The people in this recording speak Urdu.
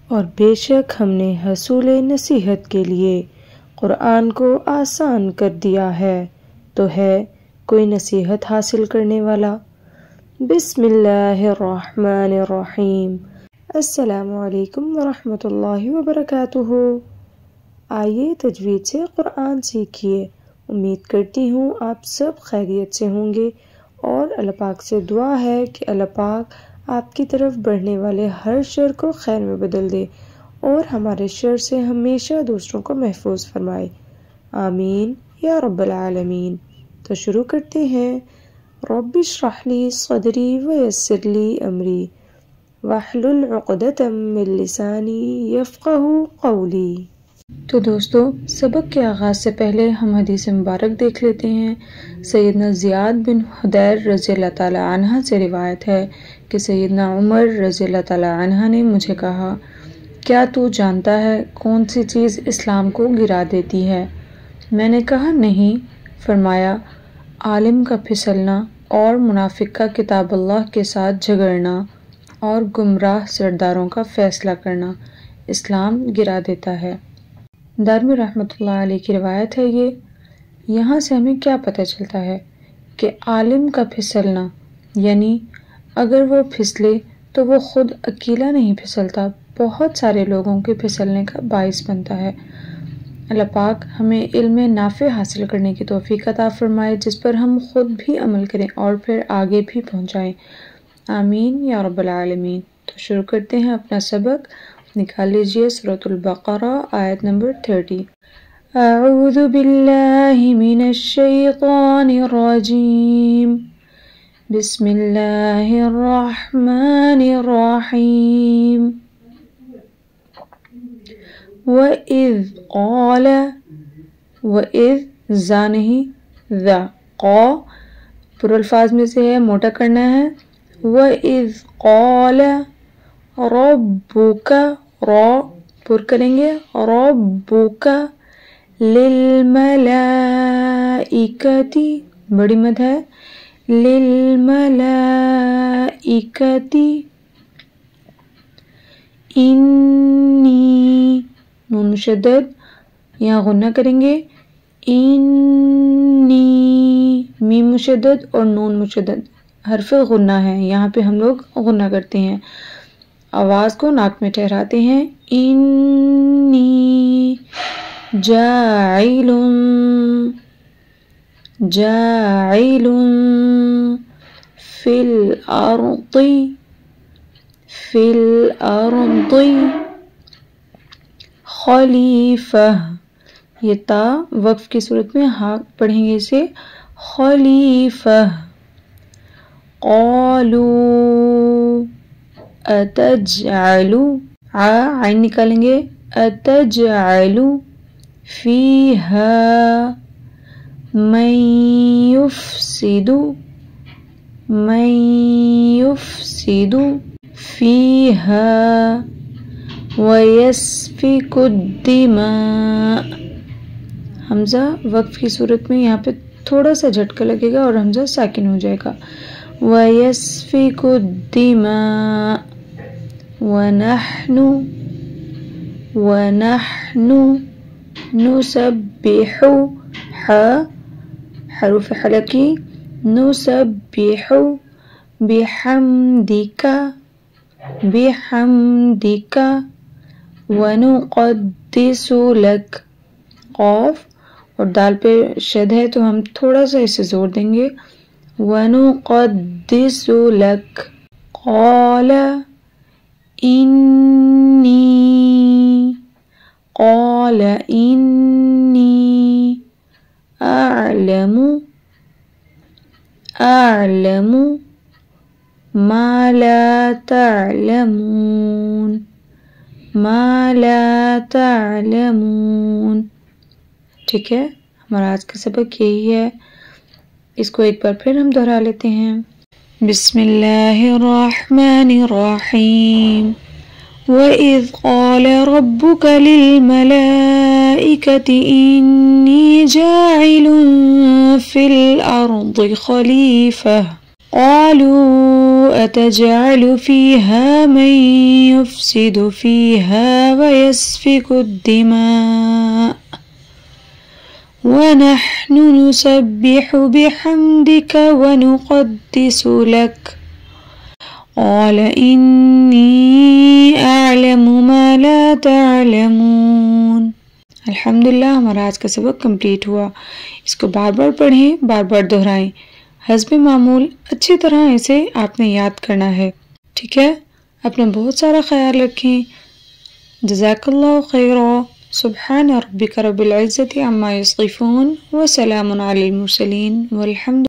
اور بے شک ہم نے حصول نصیحت کے لیے قرآن کو آسان کر دیا ہے، تو ہے کوئی نصیحت حاصل کرنے والا؟ بسم اللہ الرحمن الرحیم۔ السلام علیکم ورحمۃ اللہ وبرکاتہ۔ آئیے تجوید سے قرآن سیکھیے۔ امید کرتی ہوں آپ سب خیریت سے ہوں گے، اور اللہ پاک سے دعا ہے کہ اللہ پاک آپ کی طرف بڑھنے والے ہر شر کو خیر میں بدل دے اور ہمارے شر سے ہمیشہ دوسروں کو محفوظ فرمائے، آمین یا رب العالمین۔ تو شروع کرتے ہیں۔ رب اشرح لی صدری ویسر لی امری واحلل عقدۃ من لسانی یفقہوا قولی۔ تو دوستو، سبق کے آغاز سے پہلے ہم حدیث مبارک دیکھ لیتے ہیں۔ سیدنا زیاد بن حدیر رضی اللہ تعالی عنہ سے روایت ہے کہ سیدنا عمر رضی اللہ تعالی عنہ نے مجھے کہا، کیا تو جانتا ہے کون سی چیز اسلام کو گرا دیتی ہے؟ میں نے کہا نہیں۔ فرمایا، عالم کا پھسلنا اور منافق کا کتاب اللہ کے ساتھ جھگڑنا اور گمراہ سرداروں کا فیصلہ کرنا اسلام گرا دیتا ہے۔ دارمی رحمۃ اللہ علیہ کی روایت ہے یہ۔ یہاں سے ہمیں کیا پتہ چلتا ہے کہ عالم کا پھسلنا، یعنی اگر وہ پھسلے تو وہ خود اکیلا نہیں پھسلتا، بہت سارے لوگوں کے پھسلنے کا باعث بنتا ہے۔ اللہ پاک ہمیں علم نافع حاصل کرنے کی توفیق عطا فرمائے، جس پر ہم خود بھی عمل کریں اور پھر آگے بھی پہنچائیں، آمین یا رب العالمین۔ تو شروع کرتے ہیں اپنا سبق۔ نکال لیجئے سورۃ البقرہ آیت نمبر 30۔ اعوذ باللہ من الشیطان الرجیم، بسم اللہ الرحمن الرحیم۔ وَإِذْ قَالَ، وَإِذْ زا نہیں ذا، قا پر الفاظ میں سے ہے، موٹا کرنا ہے۔ وَإِذْ قَالَ رَبُّكَ، را پر کریں گے، رَبُّكَ لِلْمَلَائِكَةِ، بڑی مد ہے، لِلْمَلَائِكَةِ انی، نون مشدد یہاں غنہ کریں گے، انی، میم مشدد اور نون مشدد حرف غنہ ہے، یہاں پہ ہم لوگ غنہ کرتے ہیں، آواز کو ناک میں ٹھہراتے ہیں۔ انی جاعل، جاعل فی الارض، فی الارض خلیفہ، یہ تا وقف کی صورت میں ہاں پڑھیں گے اسے، خلیفہ۔ قالوا اتجعل، عین نکالیں گے، اتجعل فیہا من یفسد، من یفسد فیہا ویسفک الدماء۔ حمزہ وقف کی صورت میں یہاں پہ تھوڑا سا جھٹکا لگے گا اور حمزہ ساکن ہو جائے گا، وَيَسْفِكُ الدِّمَاءَ وَنَحْنُ نُسَبِّحُ، حروف حلقی، نُسَبِّحُ بِحَمْدِكَ، بِحَمْدِكَ وَنُقَدِّسُ لَكَ، قاف اور دال پہ شد ہے تو ہم تھوڑا سا اسے زور دیں گے، وَنُقَدِّسُ لَكَ۔ قَالَ إِنِّي، قَالَ إِنِّي أَعْلَمُ، أَعْلَمُ مَا لَا تَعْلَمُونَ، مَا لَا تَعْلَمُونَ۔ ٹھیک ہے، ہمارا آج کا سبق یہی ہے، اس کو ایک بار پھر ہم دہرا لیتے ہیں۔ بسم اللہ الرحمن الرحیم۔ وَإِذْ قَالَ رَبُّكَ لِلْمَلَائِكَةِ إِنِّي جَاعِلٌ فِي الْأَرْضِ خَلِيفَةً۔ قالوا أتجعل فيها من يفسد فيها ويسفك الدماء ونحن نسبح بحمدك ونقدس لك قال إني أعلم ما لا تعلمون۔ الحمدللہ ہمارا آج کا سبق کمپلیٹ ہوا۔ اس کو بار بار پڑھیں، بار بار دہرائیں، حسب معمول اچھی طرح اسے آپ نے یاد کرنا ہے، ٹھیک ہے؟ اپنا بہت سارا خیال رکھیں۔ جزاک اللہ خیرا۔ سبحان ربک رب العزت عما یصفون وسلام علی المرسلین والحمد